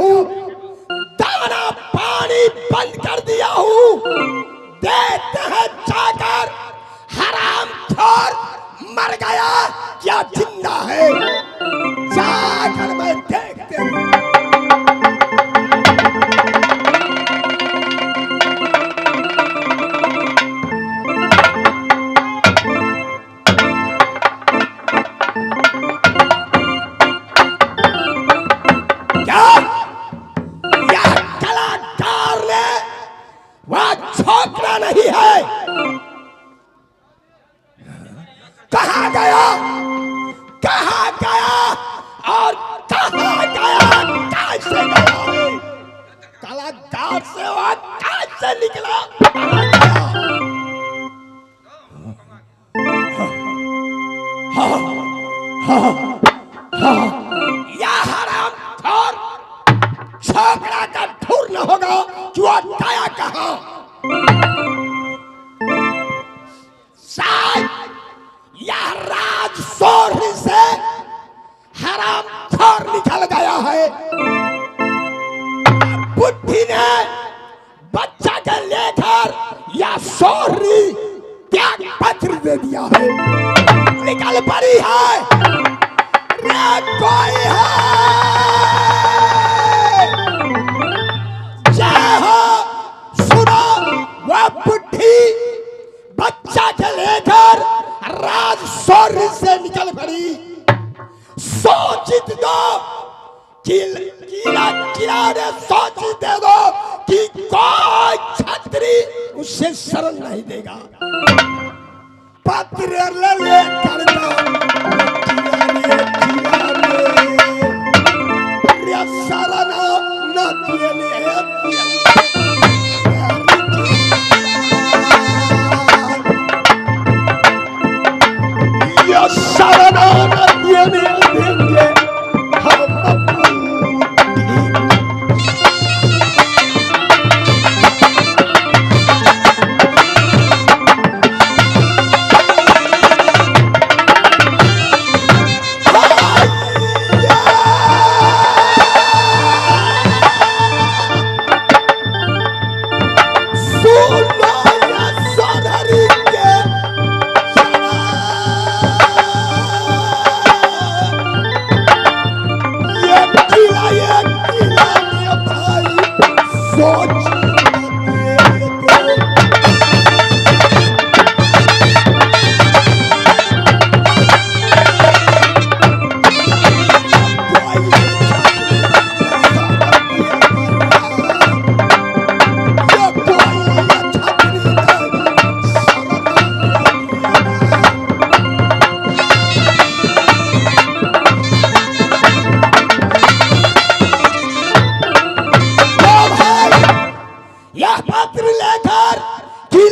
हूँ, दाना पानी बंद कर दिया हूँ। देखते हैं जाकर हरामखोर मर गया क्या जिंदा है, जाकर मैं देखते हूँ। छोकरा नहीं है, कहाँ गया, कहाँ गया और कहाँ गया, कैसे गया है? कलाकार से वह कैसे निकला, यह हरामखोर छोकरा का ठुर न होगा कि वह गया कहाँ। शायद यह राजसोहरी से हरामखोर निकल गया है। बुद्धि ने बच्चा के लेकर यह सोहरी त्याग पत्र दे दिया है, निकल पड़ी है। रे कोई है, जय हो, सुनो, वह बुद्धि बच्चा के लेकर राजसौरी से निकल पड़ी। सोचित दो, किला किनारे सोचित दे दो कि कोई छतरी उससे शरण नहीं देगा। पत्र ले लेकर शरण न दिए शरण देंगे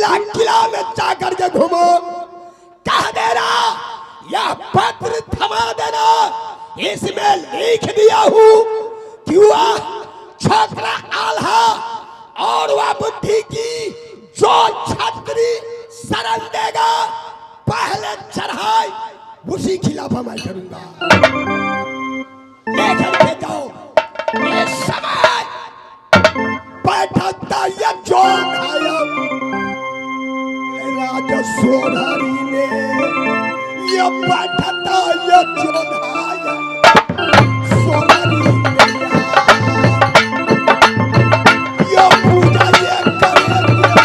हम किला में जाकर के घूमो, कह देना यह पत्र थमा देना, इसमें लिख दिया हूँ कि वह छोकरा आल्हा और वह बुद्धि की जो छतरी शरण देगा पहले चढ़ाई उसी खिलाफ मैं करूंगा। लेकर के जाओ, ये समय बैठा ये जो खाया राजा सोनारी ने, ये बैठा ये जो खाया सोनारी ने, ये पूजा ये करेंगे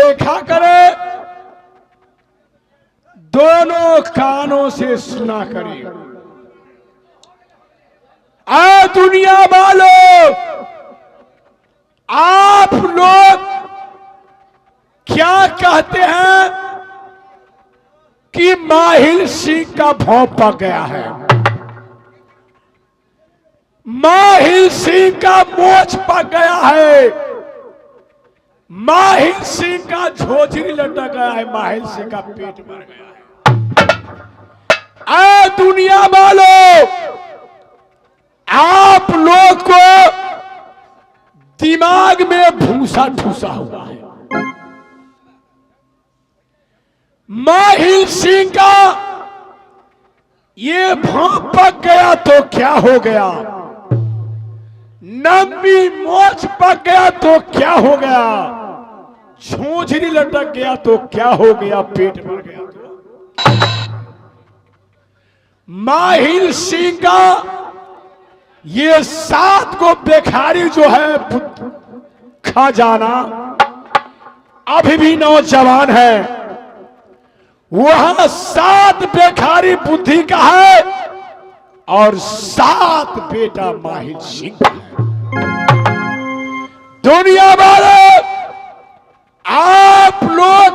देखा करे, दोनों कानों से सुना करे। आ दुनिया वालों, आप लोग क्या कहते हैं कि माहिर सिंह का भौं पक गया है, माहिर सिंह का मोच पक गया है, माहिर सिंह का झोझरी लटक गया है, माहिर सिंह का पेट भर गया है। आ दुनिया वालों, आप लोग को दिमाग में भूसा ठूसा हुआ है। माहिर सिंह का ये भौं पक गया तो क्या हो गया, लंबी मोच पक गया तो क्या हो गया, झोंझरी लटक गया तो क्या हो गया, पेट भर गया तो। माहिर सिंह का ये 7 को बेखारी जो है खजाना अभी भी नौजवान है, वहां 7 बेखारी बुद्धि का है और 7 बेटा माहिर सिंह का है। दुनिया वाले, आप लोग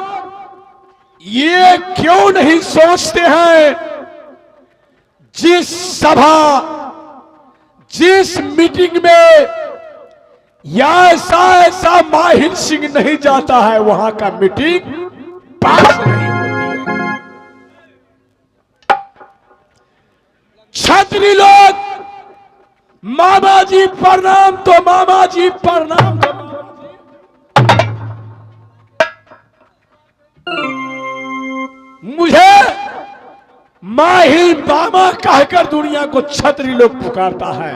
ये क्यों नहीं सोचते हैं, जिस सभा जिस मीटिंग में या ऐसा माहिर सिंह नहीं जाता है, वहां का मीटिंग पास नहीं होती है। छतरी लोग मामा जी प्रणाम तो मामा जी प्रणाम तो मुझे माहिर बाबा कहकर दुनिया को छतरी लोग पुकारता है।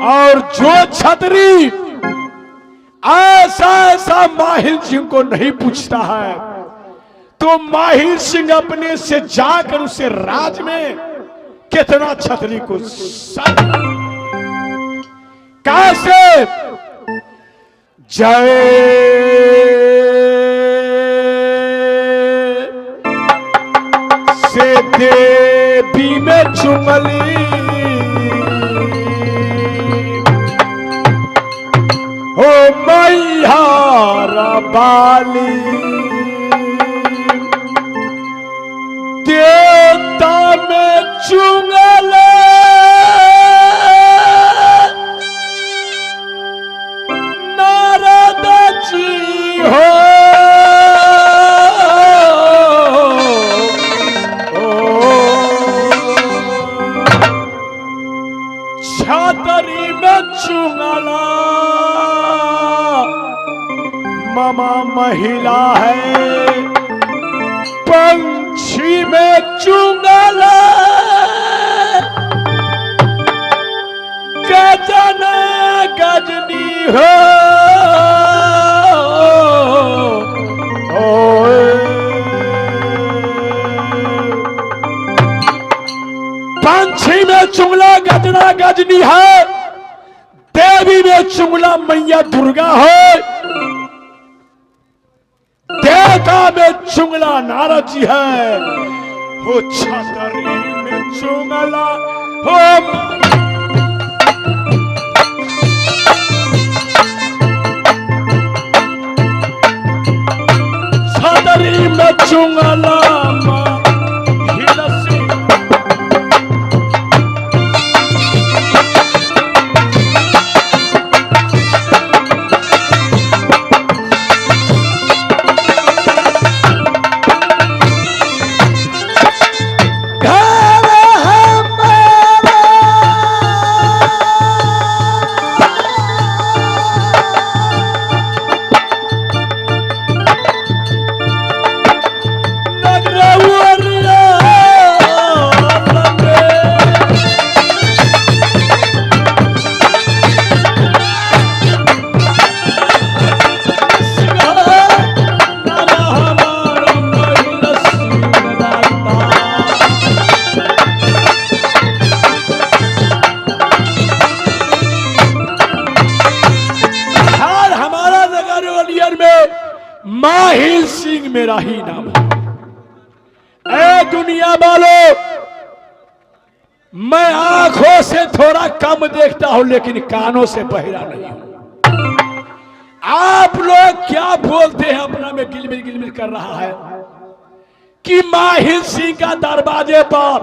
और जो छतरी ऐसा माहिर सिंह को नहीं पूछता है, तो माहिर सिंह अपने से जाकर उसे राज में कितना छतरी को कैसे जय से देवी में चुंगली हो मैया बाली, देवता में चुंगले नारद जी हो, छतरी में चुंगला मामा महिला है, पंछी में चुंगला गजना गजनी हो, पंछी में चुंगला गजना गजनी है, देवी में चुंगला मैया दुर्गा हो, देवता में चुंगला नारद जी है, हो छतरी में चुंगला हो, छतरी में चुंगला नगरा मेरा ही नाम है। ए दुनिया वालों, मैं आंखों से थोड़ा कम देखता हूं लेकिन कानों से बहिरा नहीं हूं। आप लोग क्या बोलते हैं, अपना में गिलमिल गिलमिल कर रहा है कि माहिर सिंह का दरवाजे पर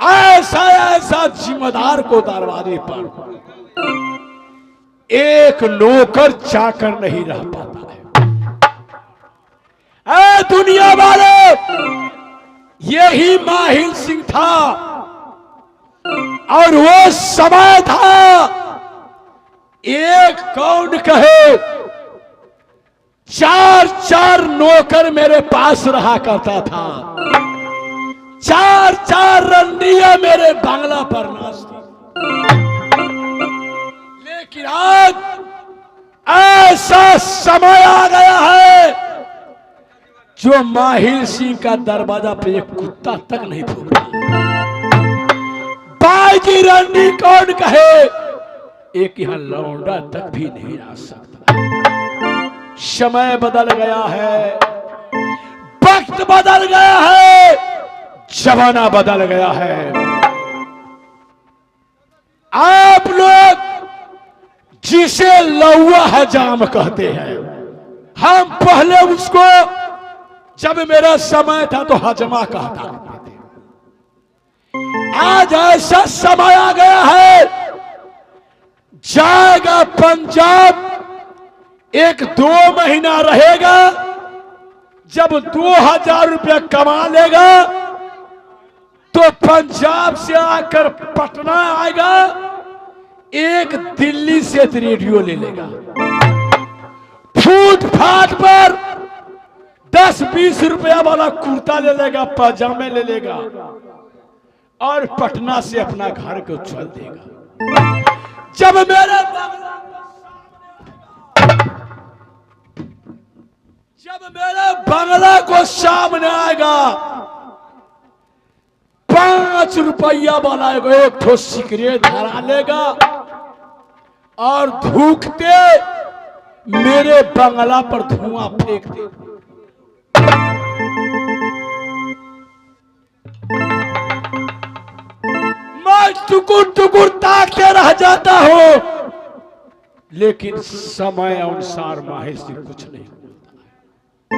ऐसा ऐसा जिम्मेदार को दरवाजे पर एक नौकर चाकर नहीं रह पाता है। ए दुनिया वाले, यही माहिर सिंह था और वो समय था, एक कौन कहे, चार चार नौकर मेरे पास रहा करता था, चार चार रंडियां मेरे बांग्ला पर नाचती। लेकिन आज ऐसा समय आ गया है जो माहिर सिंह का दरवाजा पे एक कुत्ता तक नहीं फूकता। बाजी रंडी कौन कहे, एक यहां लौंडा तक भी नहीं आ सकता। समय बदल गया है, वक्त बदल गया है, जमाना बदल गया है। आप लोग जिसे लौआ हजाम कहते हैं, हम पहले उसको, जब मेरा समय था तो हजमा कहता करते थे। आज ऐसा समय आ गया है, जाएगा पंजाब, एक 2 महीना रहेगा, जब 2000 रुपया कमा लेगा तो पंजाब से आकर पटना आएगा, एक दिल्ली से रेडियो ले लेगा, फुटपाथ पर 10-20 रुपया वाला कुर्ता ले लेगा, पजामे ले लेगा और पटना से अपना घर को चल देगा। जब मेरे बंगला को सामने आएगा, 5 रुपया वाला एक ठो सिगरेट धरा लेगा और धूखते मेरे बंगला पर धुआं फेंक दे। मैं टुकुर टुकुर ताकते रह जाता हूं, लेकिन समय अनुसार माहिर से कुछ नहीं बोलता है।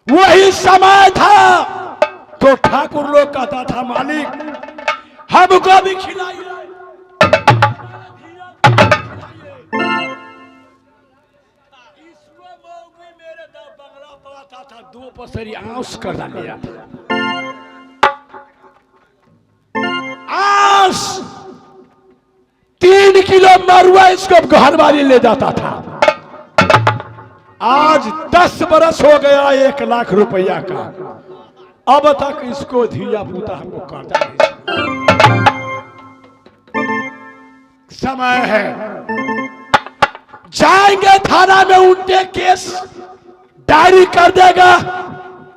वही समय था तो ठाकुर लोग कहता था, मालिक हमको भी खिलाइए, मेरे बंगला पर आता था, 2 पसरी आंस कर डालिया आंस, 3 किलो मरुआ इसको घर वाली ले जाता था। आज 10 बरस हो गया, 1 लाख रुपया का, अब तक इसको धिया पूता हमको काटा नहीं। समय है, जाएंगे थाना में, उल्टे केस डायरी कर देगा,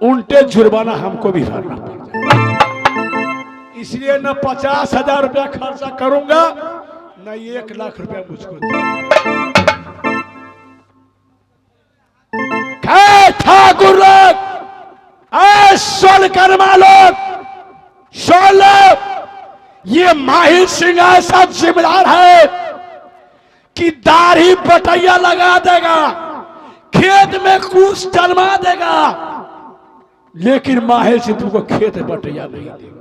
उल्टे जुर्माना हमको भी भरना पड़ जाएगा। इसलिए न 50,000 रुपया खर्चा करूंगा, न 1 लाख रुपया मुझको देगा। ठाकुर लोग, सोल कर्मा लोग, सोल, ये माहिर सिंह ऐसा जिम्मेदार है कि दाढ़ी बटैया लगा देगा, खेत में कुछ जन्मा देगा, लेकिन माहिर सिंह तुमको खेत बटैया नहीं देगा।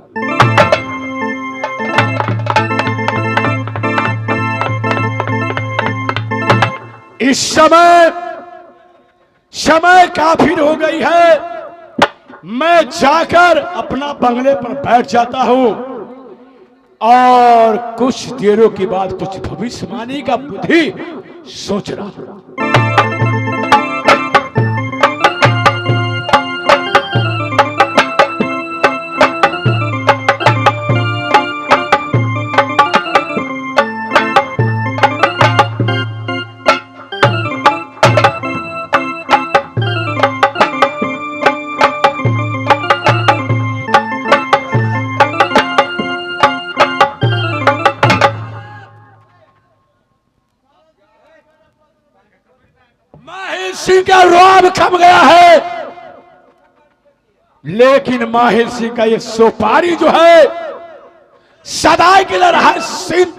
इस समय काफी हो गई है, मैं जाकर अपना बंगले पर बैठ जाता हूं और कुछ देरों के बाद कुछ भविष्यवाणी का बुद्धि सोच रहा हूं। सम गया है, लेकिन माहिर सिंह का ये सुपारी जो है सदाई के लिए रहा,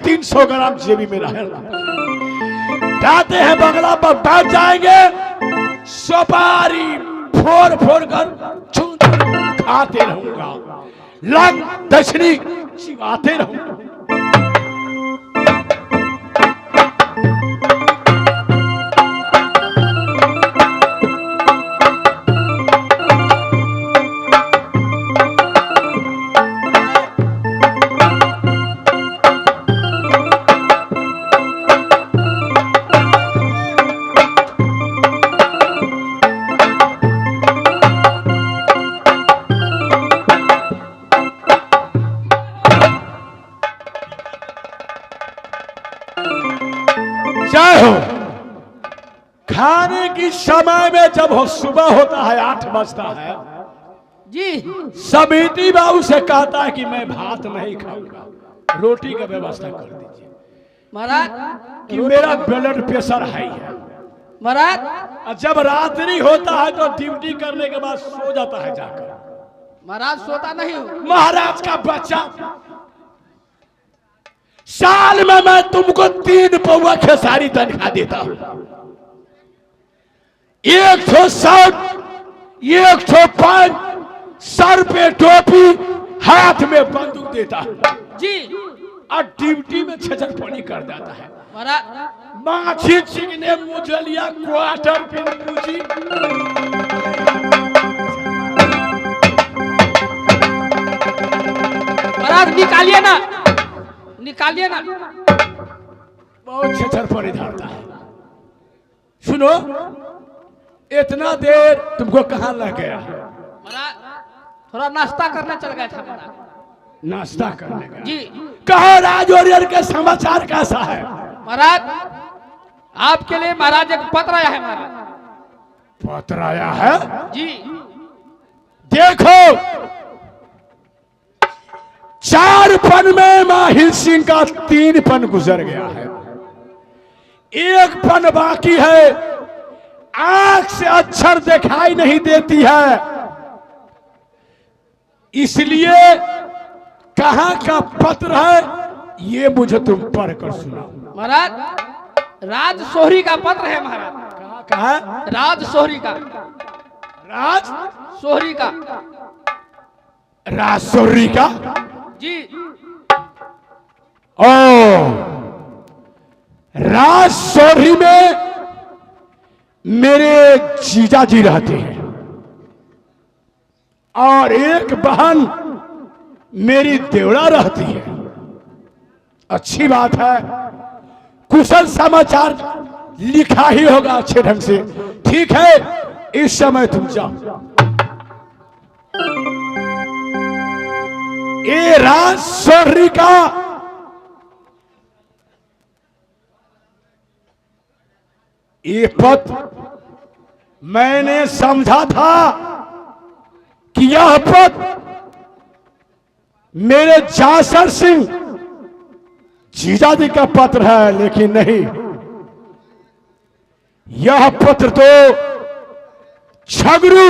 300 ग्राम जेबी में रहेगा। जाते हैं बंगला पर बैठ जाएंगे, सुपारी फोड़ फोड़ कर चुन खाते रहूंगा, लंग दशनी चिबाते रहूंगा। खाने की समय में जब हो सुबह होता है 8 बजता है जी, समिति बाबू से कहता है कि मैं भात नहीं खाऊंगा, रोटी का व्यवस्था कर दीजिए महाराज। कि मेरा ब्लड प्रेशर हाई है। महाराज और जब रात्रि होता है तो ड्यूटी करने के बाद सो जाता है जाकर। महाराज सोता नहीं हूँ। महाराज का बच्चा, साल में मैं तुमको 3 पौवा खेसारी तनख्वाह देता हूं, 100 शर्ट, 100 पैंट, सर पे टोपी, हाथ में बंदूक देता हूं जी, और ड्यूटी में छेछरपनी कर जाता है। महाराज माछी चिकने मुझलिया क्वार्टर पे मुझी। महाराज निकालिए ना, निकालिए ना। बहुत छेछरपनी धरता है। सुनो, इतना देर तुमको कहां लग गया? महाराज थोड़ा नाश्ता करने चल गया था महाराज। नाश्ता करने का जी। कहो राज ओरियर के समाचार कैसा है? महाराज आपके लिए महाराज एक पत्र आया है महाराज। पत्र आया है? जी। देखो, 4 पन में माहिर सिंह का 3 पन गुजर गया है, 1 पन बाकी है। आंख से अक्षर दिखाई नहीं देती है, इसलिए कहां का पत्र है ये मुझे तुम पढ़ कर सुनाओ। महाराज राज सोहरी का पत्र है महाराज। कहां का है? राज सोहरी का। राज सोहरी का। राजौरी का? जी। ओ, राजौरी में मेरे जीजा जी रहते हैं और एक बहन मेरी देवड़ा रहती है। अच्छी बात है, कुशल समाचार लिखा ही होगा अच्छे ढंग से। ठीक है, इस समय तुम जाओ। ये राजौरी का ये पत्र मैंने समझा था कि यह पत्र मेरे जासर सिंह जीजाजी का पत्र है, लेकिन नहीं, यह पत्र तो छगरू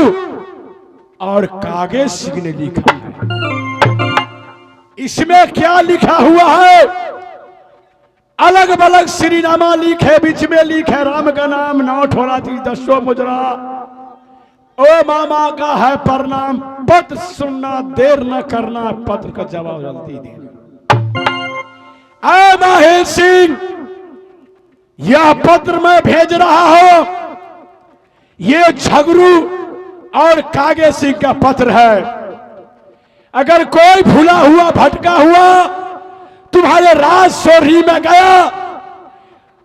और कागज सिंह ने लिखा है। इसमें क्या लिखा हुआ है? अलग अलग श्रीनामा लिखे, बीच में लिखे राम का नाम, 9 ठोरा थी 10 मुजरा, ओ मामा का है प्रणाम, पत्र सुनना देर न करना, पत्र का जवाब जल्दी देना। ऐ माहिर सिंह, यह पत्र मैं भेज रहा हूं, ये झगरू और कागे सिंह का पत्र है। अगर कोई भूला हुआ भटका हुआ तुम्हारे राजौरी में गया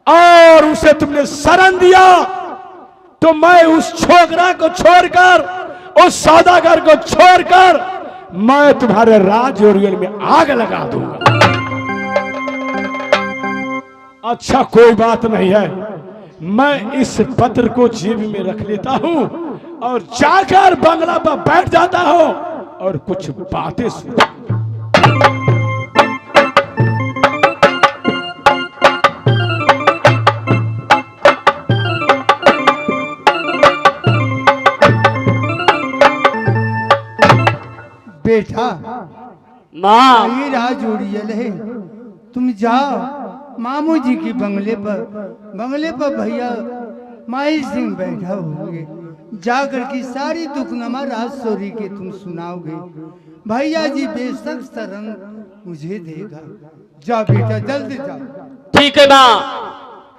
और उसे तुमने शरण दिया, तो मैं उस छोकरा को छोड़कर, उस सौदागर को छोड़कर मैं तुम्हारे राजौरी में आग लगा दूंगा। अच्छा, कोई बात नहीं है, मैं इस पत्र को जेब में रख लेता हूं और जाकर बंगला पर बैठ जाता हूं और कुछ बातें सुन। बेटा माँ ये राह जोड़ियल है, तुम जाओ मामू जी के बंगले पर भैया माही सिंह बैठा होंगे, जाकर की सारी दुखनमा राज सोरी के तुम सुनाओगे। भैया जी बेशक शरण मुझे देगा। जाओ बेटा जल्दी जाओ। ठीक है माँ,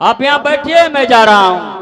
आप यहाँ बैठिए, मैं जा रहा हूँ।